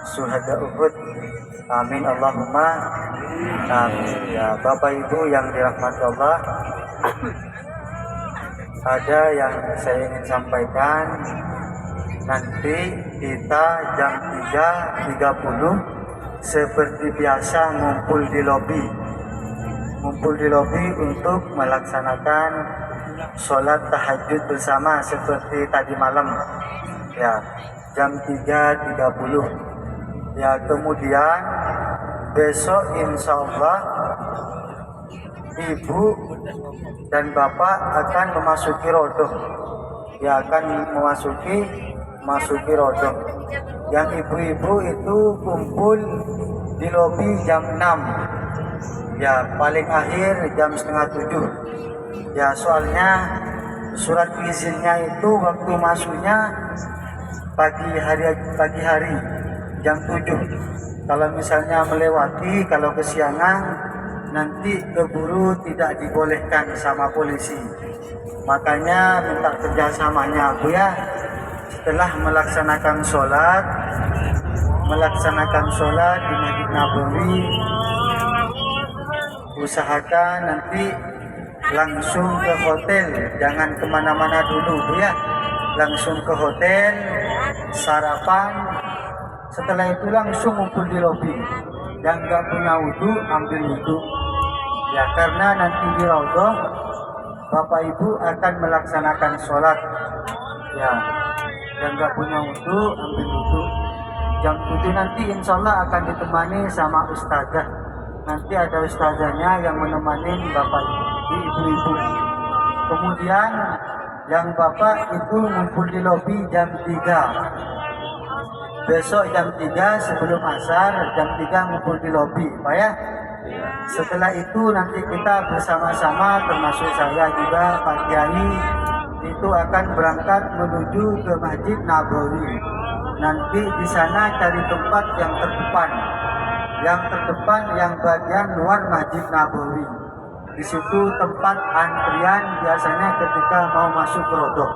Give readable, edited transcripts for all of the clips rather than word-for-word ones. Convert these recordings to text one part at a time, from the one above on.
Syuhada Uhud. Amin Allahumma amin. Ya Bapak Ibu yang dirahmati Allah, ada yang saya ingin sampaikan. Nanti kita jam 3.30 seperti biasa ngumpul di lobi untuk melaksanakan sholat tahajud bersama seperti tadi malam ya, jam 3.30 ya. Kemudian besok insya Allah ibu dan bapak akan memasuki rodoh ya, akan memasuki rodoh. Yang ibu-ibu itu kumpul di lobi jam 6 ya, paling akhir jam setengah 7 ya. Soalnya surat izinnya itu waktu masuknya pagi hari jam 7. Kalau misalnya melewati, kalau kesiangan nanti keburu tidak dibolehkan sama polisi. Makanya minta kerjasamanya Bu ya, setelah melaksanakan sholat di Masjid Nabawi, usahakan nanti langsung ke hotel, jangan kemana-mana dulu Bu ya. Langsung ke hotel, sarapan, setelah itu langsung ngumpul di lobi. Yang nggak punya wudhu, ambil wudhu ya, karena nanti di raudhah Bapak Ibu akan melaksanakan sholat ya. Yang nggak punya wudhu, ambil wudhu. Jam 7 nanti insya Allah akan ditemani sama ustazah. Nanti ada ustazahnya yang menemani Bapak Ibu. Kemudian yang bapak itu ngumpul di lobi jam 3. Besok jam 3 sebelum asar, jam 3 ngumpul di lobi Pak ya. Setelah itu nanti kita bersama-sama, termasuk saya juga Pak Kiai, itu akan berangkat menuju ke Masjid Nabawi. Nanti di sana cari tempat yang terdepan yang bagian luar Masjid Nabawi. Di situ tempat antrian biasanya ketika mau masuk ke rodoh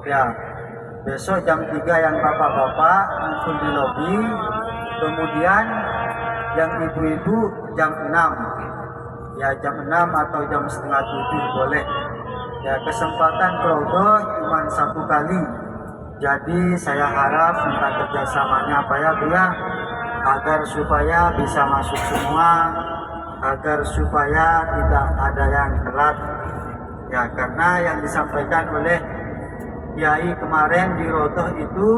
ya. Besok jam 3 yang bapak-bapak ngumpul di lobi, kemudian yang ibu-ibu jam 6 ya, jam 6 atau jam setengah 7 boleh ya. Kesempatan ke rodoh cuma 1 kali, jadi saya harap minta kerjasamanya Pak ya Bu ya, agar supaya bisa masuk semua, agar supaya tidak ada yang telat ya. Karena yang disampaikan oleh Kiai kemarin di rodoh itu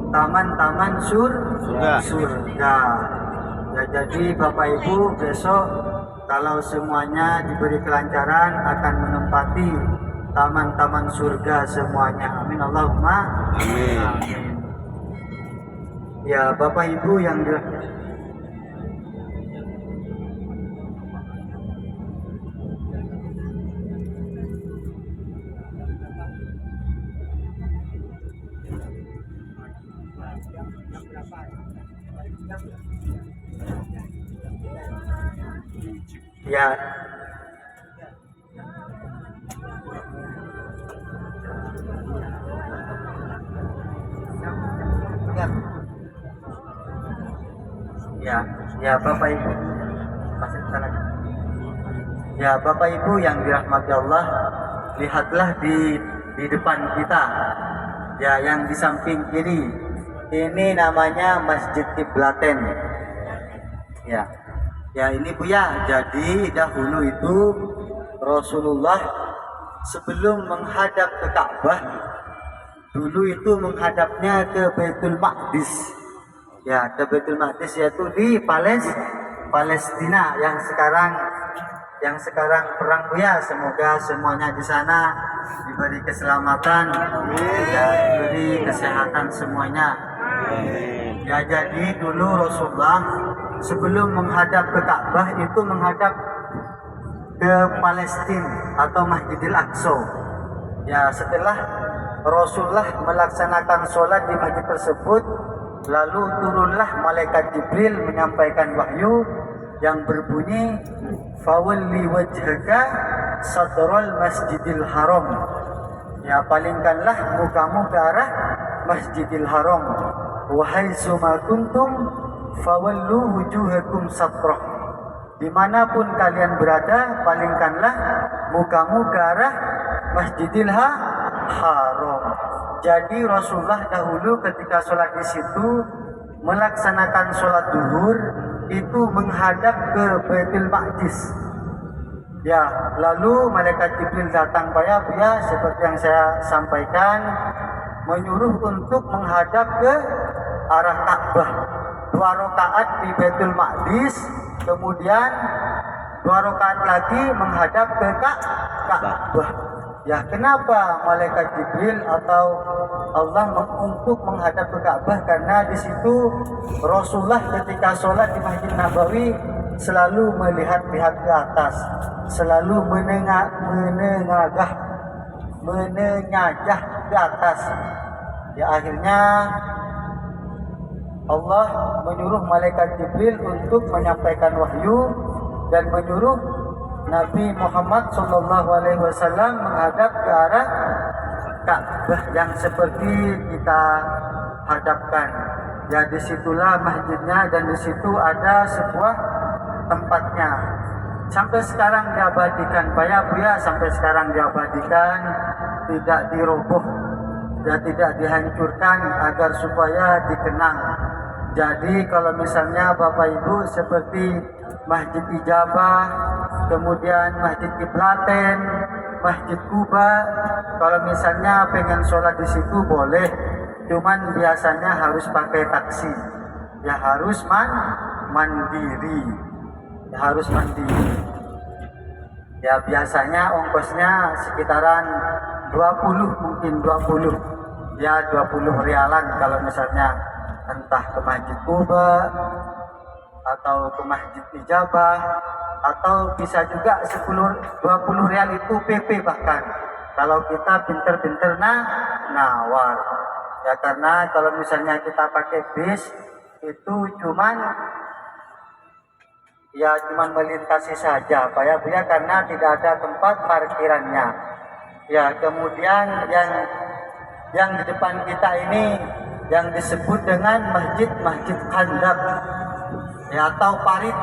taman-taman surga ya. Jadi Bapak Ibu besok kalau semuanya diberi kelancaran akan menempati taman-taman surga semuanya. Amin Allahumma amin. Ya Bapak Ibu yang ya Bapak Ibu, ya Bapak Ibu yang dirahmati Allah, lihatlah di depan kita ya, yang di samping kiri ini namanya Masjid Kiblaten ya. Ya ini Bu ya, jadi dahulu itu Rasulullah sebelum menghadap ke Ka'bah, dulu itu menghadapnya ke Baitul Maqdis ya, ke Baitul Maqdis yaitu di Palestina yang sekarang perang Bu ya. Semoga semuanya di sana diberi keselamatan ya, diberi kesehatan semuanya ya. Jadi dulu Rasulullah sebelum menghadap ke Ka'bah itu menghadap ke Palestina atau Masjidil Aqsa ya. Setelah Rasulullah melaksanakan sholat di masjid tersebut, lalu turunlah malaikat Jibril menyampaikan wahyu yang berbunyi fawalli wajhaka sadral Masjidil Haram ya, palingkanlah mukamu ke arah Masjidil Haram wahai suma kuntum fawallu wujuhakum satrah. Dimanapun kalian berada, palingkanlah mukamu ke arah Masjidil Haram. Jadi Rasulullah dahulu ketika sholat di situ melaksanakan sholat duhur itu menghadap ke Baitul Maqdis. Ya, lalu malaikat Jibril datang ya seperti yang saya sampaikan, menyuruh untuk menghadap ke arah Ka'bah. 2 rakaat di Baitul Maqdis, kemudian 2 rakaat lagi menghadap ke Ka'bah. Ya, kenapa malaikat Jibril atau Allah untuk menghadap ke Ka'bah? Karena di situ Rasulullah ketika sholat di Masjid Nabawi selalu melihat-lihat ke atas, selalu menengajah ke atas. Ya, akhirnya Allah menyuruh malaikat Jibril untuk menyampaikan wahyu dan menyuruh Nabi Muhammad SAW menghadap ke arah Ka'bah yang seperti kita hadapkan. Ya, disitulah masjidnya dan disitu ada sebuah tempatnya. Sampai sekarang diabadikan, Buya, sampai sekarang diabadikan, tidak diroboh, ya, tidak dihancurkan agar supaya dikenang. Jadi kalau misalnya Bapak Ibu seperti Masjid Ijabah, kemudian Masjid Kiblaten, Masjid Kuba, kalau misalnya pengen sholat di situ boleh, cuman biasanya harus pakai taksi. Ya, harus mandiri. Ya, harus mandiri. Ya, biasanya ongkosnya sekitaran 20, mungkin 20. Ya, 20 rialan kalau misalnya entah ke Masjid Kuba atau ke Masjid Ijabah, atau bisa juga 10-20 rial itu PP bahkan kalau kita pinter-pinter nawar. Ya, karena kalau misalnya kita pakai bis itu cuman melintasi saja Buya, karena tidak ada tempat parkirannya. Ya, kemudian yang di depan kita ini yang disebut dengan Masjid Khandaq, ya, atau parit.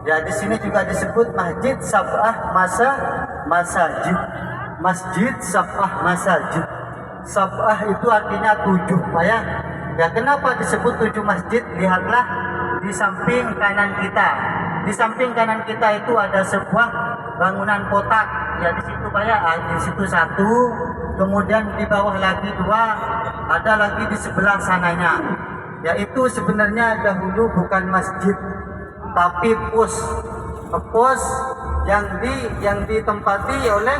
Ya, di sini juga disebut Masjid Sab'ah Masajid. Masjid Sab'ah Masajid. Sab'ah itu artinya 7, Pak ya. Ya, kenapa disebut 7 masjid? Lihatlah di samping kanan kita. Di samping kanan kita itu ada sebuah bangunan kotak. Ya, di situ Pak ya, di situ 1, kemudian di bawah lagi 2, ada lagi di sebelah sananya. Ya, itu sebenarnya dahulu bukan masjid, tapi pos yang ditempati oleh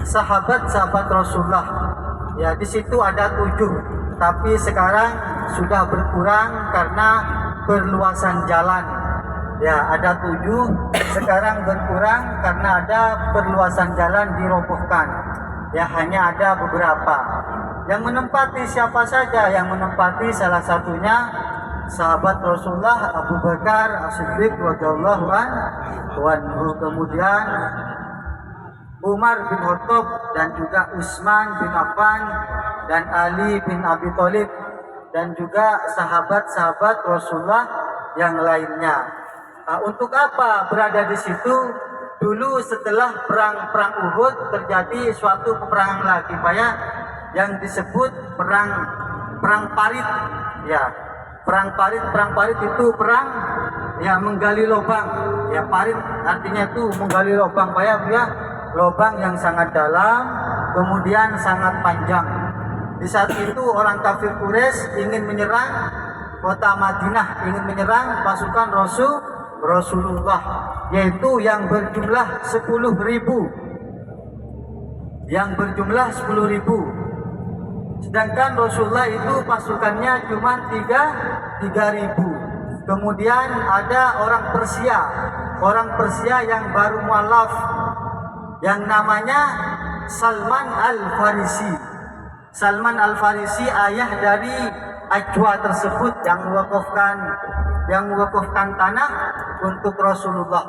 sahabat-sahabat Rasulullah. Ya, di situ ada 7, tapi sekarang sudah berkurang karena perluasan jalan. Ya, ada 7, sekarang berkurang karena ada perluasan jalan dirobohkan. Ya, hanya ada beberapa. Yang menempati siapa saja? Yang menempati salah satunya sahabat Rasulullah Abu Bakar As-Siddiq radhiyallahu anhu, kemudian Umar bin Khattab dan juga Utsman bin Affan dan Ali bin Abi Thalib dan juga sahabat-sahabat Rasulullah yang lainnya. Untuk apa berada di situ? Dulu setelah perang Uhud terjadi suatu peperangan lagi Pak ya, yang disebut perang parit. Ya, perang parit itu perang yang menggali lubang. Ya, parit artinya itu menggali lubang Pak ya, lubang yang sangat dalam, kemudian sangat panjang. Di saat itu orang kafir Quraisy ingin menyerang kota Madinah, ingin menyerang pasukan Rasulullah, yaitu yang berjumlah 10.000. Yang berjumlah 10.000. Sedangkan Rasulullah itu pasukannya cuma 3.000. Kemudian ada orang Persia yang baru mualaf, yang namanya Salman Al-Farisi. Salman Al-Farisi ayah dari Ajwa tersebut yang mewakafkan tanah untuk Rasulullah.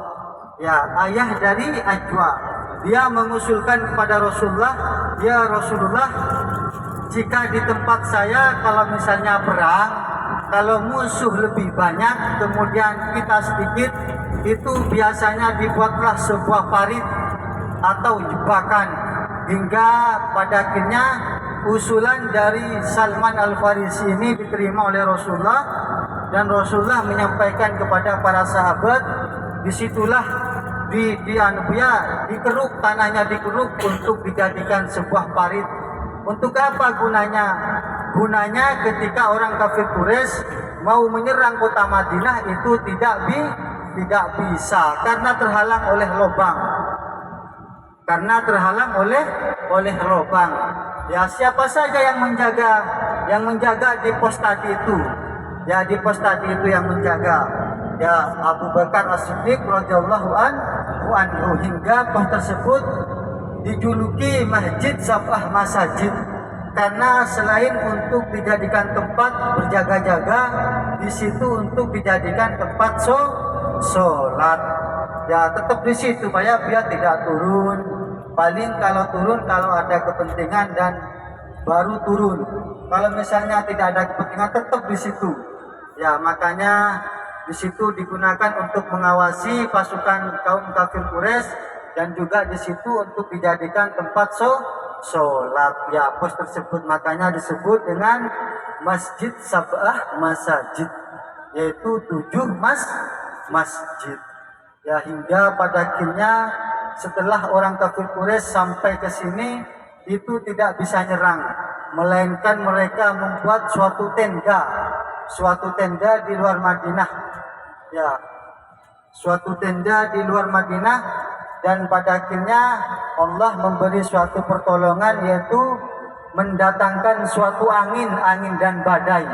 Ya, ayah dari Ajwa. Dia mengusulkan kepada Rasulullah, "Ya Rasulullah, jika di tempat saya kalau misalnya perang, kalau musuh lebih banyak kemudian kita sedikit, itu biasanya dibuatlah sebuah parit atau jebakan, hingga pada akhirnya usulan dari Salman Al-Farisi ini diterima oleh Rasulullah, dan Rasulullah menyampaikan kepada para sahabat. Disitulah dikeruk, tanahnya dikeruk untuk dijadikan sebuah parit. Untuk apa gunanya? Gunanya ketika orang kafir Quraisy mau menyerang kota Madinah itu tidak bisa karena terhalang oleh lubang. Oleh lubang. Ya, siapa saja yang menjaga di pos tadi itu? Ya, di pos tadi itu yang menjaga. Ya, Abu Bakar As-Siddiq radhiyallahu anhu, hingga pos tersebut dijuluki Masjid Sab'ah Masajid, karena selain untuk dijadikan tempat berjaga-jaga, di situ untuk dijadikan tempat sholat. Ya, tetap di situ biar tidak turun. Paling kalau turun kalau ada kepentingan dan baru turun. Kalau misalnya tidak ada kepentingan tetap di situ. Ya, makanya di situ digunakan untuk mengawasi pasukan kaum kafir Quraisy, dan juga di situ untuk dijadikan tempat sholat. Ya, pos tersebut makanya disebut dengan Masjid Sab'ah Masajid, yaitu 7 masjid. Ya, hingga pada akhirnya setelah orang kafir Quraisy sampai ke sini itu tidak bisa nyerang, melainkan mereka membuat suatu tenda di luar Madinah. Ya, suatu tenda di luar Madinah, dan pada akhirnya Allah memberi suatu pertolongan, yaitu mendatangkan suatu angin dan badai,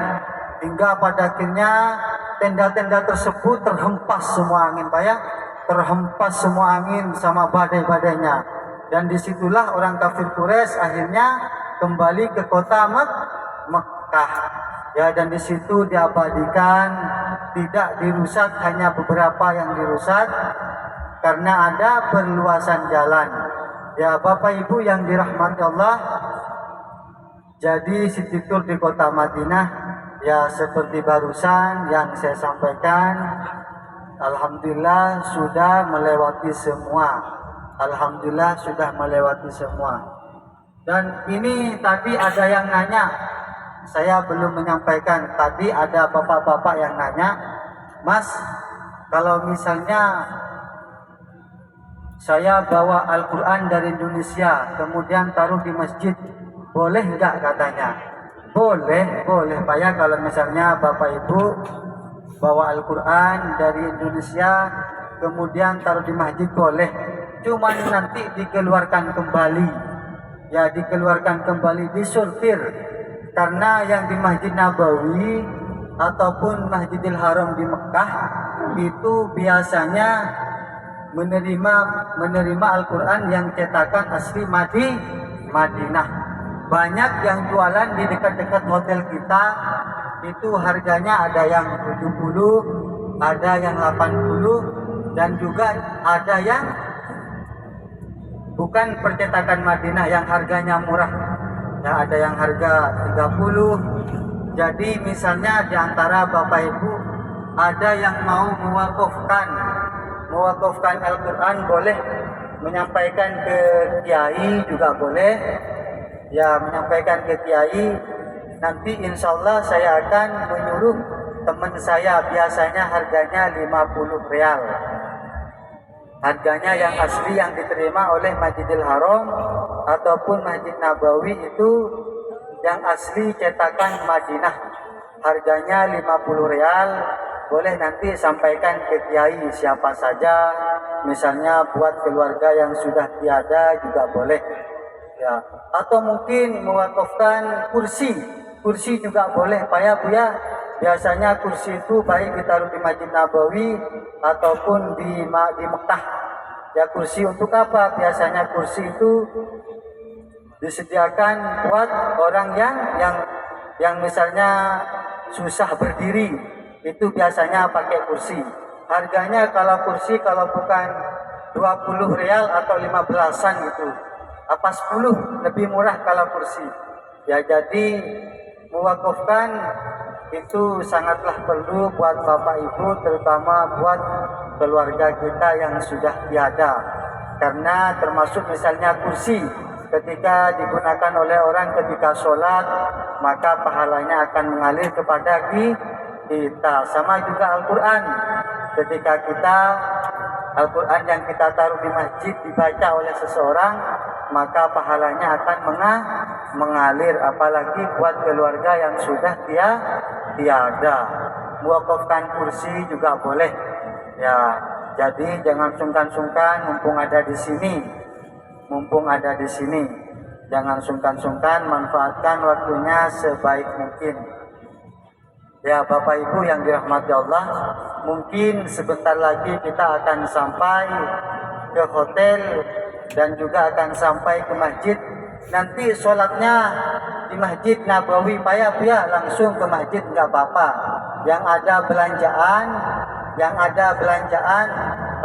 hingga pada akhirnya tenda-tenda tersebut terhempas semua angin, terhempas semua angin sama badai-badainya. Dan disitulah orang kafir Quraisy akhirnya kembali ke kota Mekkah. Ya, dan di situ diabadikan, tidak dirusak, hanya beberapa yang dirusak karena ada perluasan jalan. Ya, Bapak Ibu yang dirahmati Allah, jadi Siti Tur di kota Madinah, ya seperti barusan yang saya sampaikan, alhamdulillah sudah melewati semua. Alhamdulillah sudah melewati semua. Dan ini tadi ada yang nanya, saya belum menyampaikan. Tadi ada bapak-bapak yang nanya, Mas, kalau misalnya saya bawa Al-Quran dari Indonesia kemudian taruh di masjid, boleh enggak? Katanya boleh Pak ya. Kalau misalnya Bapak Ibu bawa Al-Quran dari Indonesia kemudian taruh di masjid, boleh. Cuman nanti dikeluarkan kembali. Ya, dikeluarkan kembali, disortir. Karena yang di Masjid Nabawi ataupun Masjidil Haram di Mekah itu biasanya menerima Al-Quran yang cetakan asli Madinah. Banyak yang jualan di dekat-dekat hotel kita itu harganya ada yang 70, ada yang 80, dan juga ada yang bukan percetakan Madinah yang harganya murah. Ya, ada yang harga 30. Jadi misalnya di antara Bapak Ibu ada yang mau mewakafkan Al-Quran, boleh menyampaikan ke kiai juga boleh. Ya, menyampaikan ke kiai. Nanti insya Allah saya akan menyuruh teman saya, biasanya harganya 50 rial. Harganya yang asli yang diterima oleh Masjidil Haram ataupun Masjid Nabawi itu yang asli cetakan Madinah. Harganya 50 rial. Boleh nanti sampaikan ke kiai siapa saja. Misalnya buat keluarga yang sudah tiada juga boleh. Ya, atau mungkin mewakafkan kursi juga boleh Pak ya Bu ya. Biasanya kursi itu baik ditaruh di Masjid Nabawi ataupun di Mekah. Ya, kursi untuk apa? Biasanya kursi itu disediakan buat orang yang misalnya susah berdiri. Itu biasanya pakai kursi. Harganya kalau kursi kalau bukan 20 rial atau 15-an gitu. Apa 10 lebih murah kalau kursi. Ya jadi mewakafkan itu sangatlah perlu buat Bapak Ibu, terutama buat keluarga kita yang sudah tiada. Karena termasuk misalnya kursi, ketika digunakan oleh orang ketika sholat, maka pahalanya akan mengalir kepada kita. Sama juga Al-Quran, ketika kita Al-Quran yang kita taruh di masjid dibaca oleh seseorang, maka pahalanya akan mengalir, apalagi buat keluarga yang sudah tiada. Mewakafkan kursi juga boleh. Ya, jadi jangan sungkan-sungkan mumpung ada di sini. Jangan sungkan-sungkan, manfaatkan waktunya sebaik mungkin. Ya Bapak Ibu yang dirahmati Allah, mungkin sebentar lagi kita akan sampai ke hotel dan juga akan sampai ke masjid. Nanti sholatnya di Masjid Nabawi payah ya, langsung ke masjid nggak apa-apa. Yang ada belanjaan,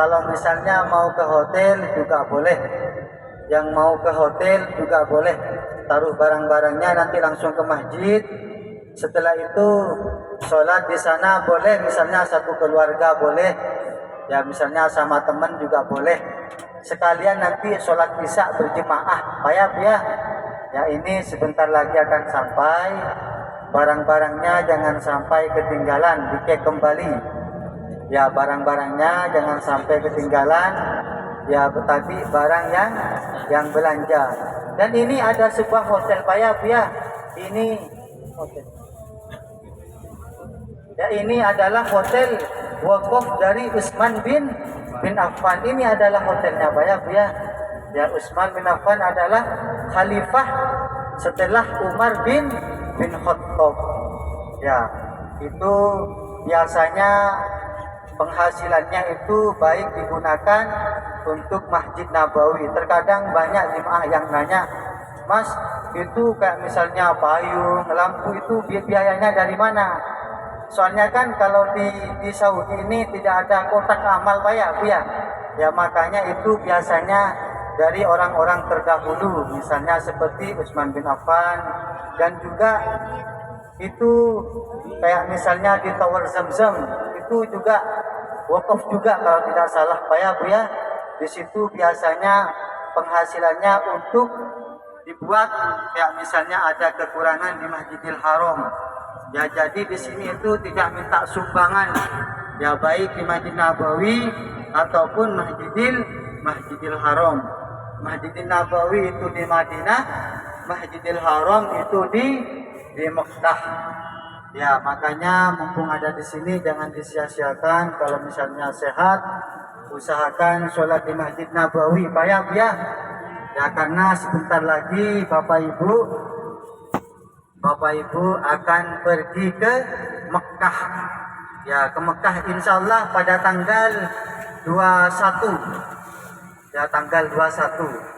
kalau misalnya mau ke hotel juga boleh. Yang mau ke hotel juga boleh, taruh barang-barangnya nanti langsung ke masjid. Setelah itu sholat di sana boleh, misalnya satu keluarga boleh, ya misalnya sama teman juga boleh. Sekalian nanti sholat isya berjemaah, payah ya. Ya ini sebentar lagi akan sampai, barang-barangnya jangan sampai ketinggalan, dicek kembali. Ya barang-barangnya jangan sampai ketinggalan. Ya tadi barang yang belanja. Dan ini ada sebuah hotel payah ya. Ini hotel. Ya ini adalah hotel wakaf dari Utsman bin Affan. Ini adalah hotelnya Pak ya. Ya Utsman bin Affan adalah khalifah setelah Umar bin Khattab. Ya, itu biasanya penghasilannya itu baik digunakan untuk Masjid Nabawi. Terkadang banyak jemaah yang nanya, Mas, itu kayak misalnya payung, lampu itu biayanya dari mana? Soalnya kan kalau di Saudi ini tidak ada kotak amal Pak ya. Ya makanya itu biasanya dari orang-orang terdahulu, misalnya seperti Utsman bin Affan, dan juga itu kayak misalnya di Tower Zamzam itu juga wakaf juga kalau tidak salah Pak ya. Di situ biasanya penghasilannya untuk dibuat kayak misalnya ada kekurangan di Masjidil Haram. Ya jadi di sini itu tidak minta sumbangan, ya baik di Masjid Nabawi ataupun Masjidil Haram. Masjidil Nabawi itu di Madinah, Masjidil Haram itu di Mekah. Ya makanya mumpung ada di sini jangan disia-siakan. Kalau misalnya sehat, usahakan sholat di Masjid Nabawi payah ya. Ya karena sebentar lagi Bapak Ibu akan pergi ke Mekah. Ya, ke Mekah insya Allah pada tanggal 21. Ya, tanggal 21.